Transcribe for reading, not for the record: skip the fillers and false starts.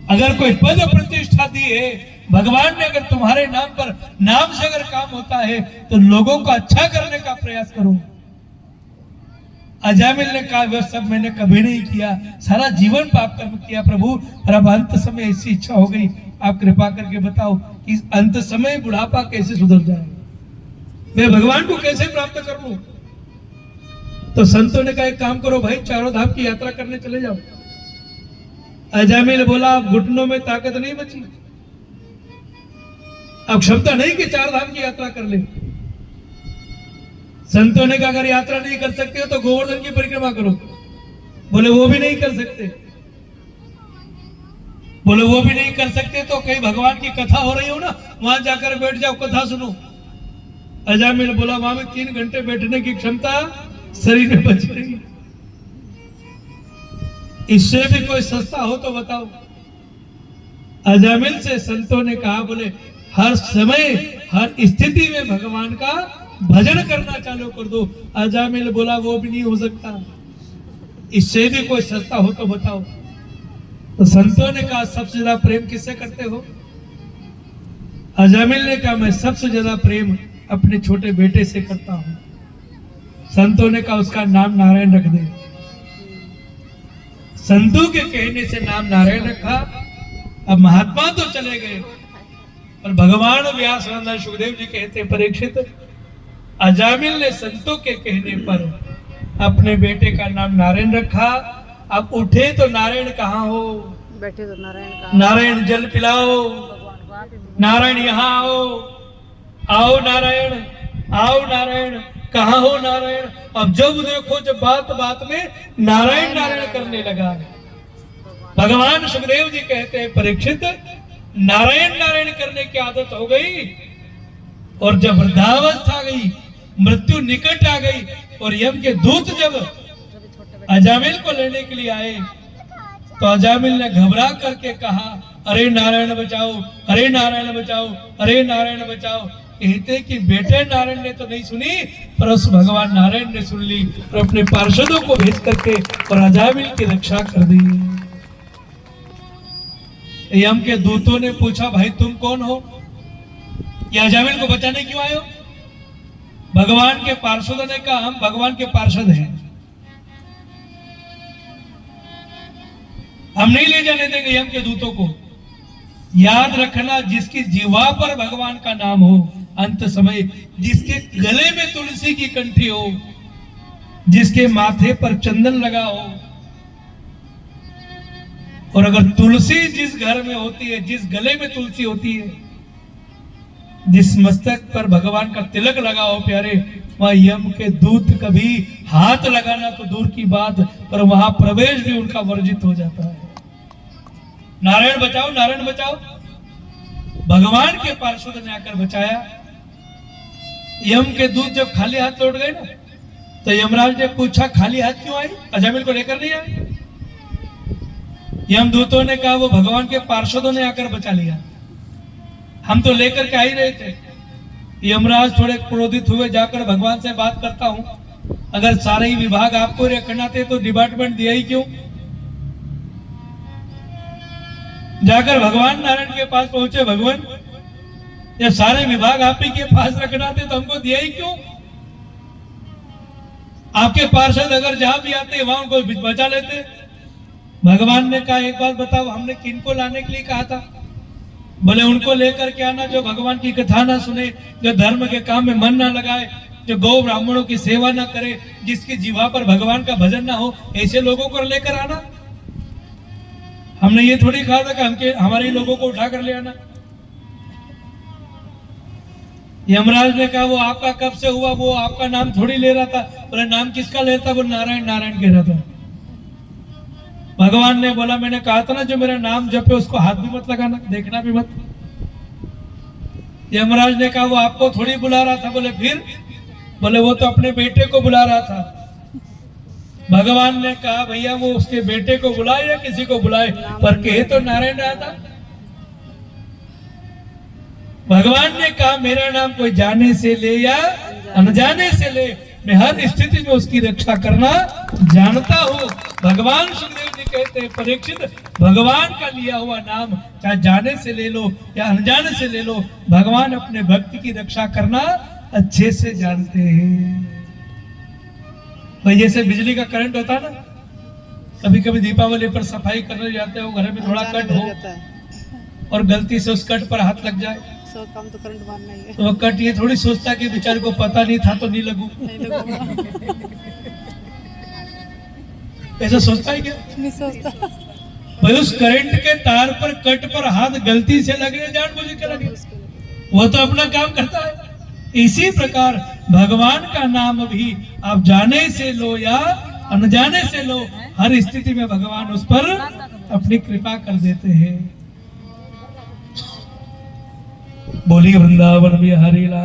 अगर कोई पद प्रतिष्ठा दी है, भगवान ने अगर तुम्हारे नाम पर नाम से अगर काम होता है तो लोगों को अच्छा करने का प्रयास करो। अजामिल ने कहा वह सब मैंने कभी नहीं किया, सारा जीवन पाप कर्म किया प्रभु, और अब अंत समय ऐसी इच्छा हो गई, आप कृपा करके बताओ कि अंत समय बुढ़ापा कैसे सुधर जाए, मैं भगवान को कैसे प्राप्त कर लूं। तो संतों ने कहा एक काम करो भाई, चारों धाम की यात्रा करने चले जाओ। अजामिल बोला घुटनों में ताकत नहीं बची, अब क्षमता नहीं कि चार धाम की यात्रा कर ले। संतों ने कहा अगर यात्रा नहीं कर सकते हो तो गोवर्धन की परिक्रमा करो। बोले वो भी नहीं कर सकते। बोले वो भी नहीं कर सकते तो कहीं भगवान की कथा हो रही हो ना, वहां जाकर बैठ जाओ, कथा सुनो। अजामिल बोला वहां में 3 घंटे बैठने की क्षमता शरीर में बच रही, इससे भी कोई सस्ता हो तो बताओ। अजामिल से संतों ने कहा बोले हर समय हर स्थिति में भगवान का भजन करना चालू कर दो। अजामिल बोला वो भी नहीं हो सकता, इससे भी कोई सस्ता हो तो बताओ। तो संतों ने कहा सबसे ज्यादा प्रेम किससे करते हो? अजामिल ने कहा मैं सबसे ज्यादा प्रेम अपने छोटे बेटे से करता हूं। संतों ने कहा उसका नाम नारायण रख दे। संतों के कहने से नाम नारायण रखा। अब महात्मा तो चले गए, और भगवान व्यास नंदन सुखदेव जी कहते परीक्षित, अजामिल ने संतों के कहने पर अपने बेटे का नाम नारायण रखा। अब उठे तो नारायण कहाँ हो, बैठे तो नारायण कहाँ, नारायण जल पिलाओ, नारायण यहाँ आओ, आओ नारायण, आओ नारायण, कहाँ हो नारायण। अब जब देखो जब बात बात में नारायण नारायण करने लगा। भगवान सुखदेव जी कहते हैं परीक्षित, नारायण नारायण करने की आदत हो गई, और जब वृद्धावस्था गई, मृत्यु निकट आ गई, और यम के दूत जब अजामिल को लेने के लिए आए, तो अजामिल ने घबरा करके कहा अरे नारायण बचाओ, अरे नारायण बचाओ, अरे नारायण बचाओ। कहते कि बेटे नारायण ने तो नहीं सुनी, पर उस भगवान नारायण ने सुन ली, और अपने पार्षदों को भेज करके और अजामिल की रक्षा कर दी। यम के दूतों ने पूछा भाई तुम कौन हो, ये अजामिल को बचाने क्यों आए हो? भगवान के पार्षदों ने कहा हम भगवान के पार्षद हैं, हम नहीं ले जाने देंगे यम के दूतों को। याद रखना जिसकी जीवा पर भगवान का नाम हो, अंत समय जिसके गले में तुलसी की कंठी हो, जिसके माथे पर चंदन लगा हो, और अगर तुलसी जिस घर में होती है, जिस गले में तुलसी होती है, जिस मस्तक पर भगवान का तिलक लगा हो प्यारे, वहां यम के दूत कभी हाथ लगाना तो दूर की बात, पर वहां प्रवेश भी उनका वर्जित हो जाता है। नारायण बचाओ, नारायण बचाओ। भगवान के पार्षद ने आकर बचाया। यम के दूत जब खाली हाथ लौट गए ना, तो यमराज ने पूछा खाली हाथ क्यों आई, अजामिल को लेकर नहीं आए? यम दूतों ने कहा वो भगवान के पार्षदों ने आकर बचा लिया, हम तो लेकर के आ ही रहे थे। यमराज थोड़े क्रोधित हुए, जाकर भगवान से बात करता हूं, अगर सारे ही विभाग आपको रखना थे तो डिपार्टमेंट दिया ही क्यों? जाकर भगवान नारायण के पास पहुंचे, भगवान जब सारे विभाग आप ही के पास रखना थे तो हमको दिया ही क्यों? आपके पार्षद अगर जहां भी आते वहां उनको बचा लेते। भगवान ने कहा एक बात बताओ, हमने किनको लाने के लिए कहा था? बोले उनको लेकर के आना जो भगवान की कथा ना सुने, जो धर्म के काम में मन ना लगाए, जो गौ ब्राह्मणों की सेवा ना करे, जिसकी जीवा पर भगवान का भजन ना हो, ऐसे लोगों को लेकर आना। हमने ये थोड़ी कहा था कि हमारे लोगों को उठा कर ले आना। यमराज ने कहा वो आपका कब से हुआ, वो आपका नाम थोड़ी ले रहा था। बोले नाम किसका लेता? वो नारायण नारायण कह रहा था। भगवान ने बोला मैंने कहा था ना जो मेरा नाम जपे उसको हाथ भी मत लगाना, देखना भी मत। यमराज ने कहा वो आपको थोड़ी बुला रहा था। बोले फिर? बोले वो तो अपने बेटे को बुला रहा था। भगवान ने कहा भैया वो उसके बेटे को बुलाए या किसी को बुलाए, पर कहे तो नारायण रहा था। भगवान ने कहा मेरा नाम कोई जाने से ले या अनजाने से ले, मैं हर स्थिति में उसकी रक्षा करना जानता हूँ। भगवान सुखदेव जी कहते हैं, परीक्षित भगवान का लिया हुआ नाम चाहे जाने से ले लो या अनजाने से ले लो, भगवान अपने भक्त की रक्षा करना अच्छे से जानते हैं। तो जैसे बिजली का करंट होता है ना, कभी कभी दीपावली पर सफाई करने जाते हो, घर में थोड़ा कट हो जाता है और गलती से उस कट पर हाथ लग जाए, सो काम तो करंट मारना ही है। तो वो कट ये थोड़ी सोचता कि बेचारे को पता नहीं था तो नहीं लगू, नहीं लगूंगा, ऐसा सोचता है क्या? नहीं सोचता। भाई उस करंट के तार पर कट पर हाथ गलती से लगे, जानबूझ के लगे, वो तो अपना काम करता है। इसी प्रकार भगवान का नाम भी आप जाने से लो या अनजाने से लो, हर स्थिति में भगवान उस पर अपनी कृपा कर देते हैं। बोलिए वृंदावन बिहारी लाल।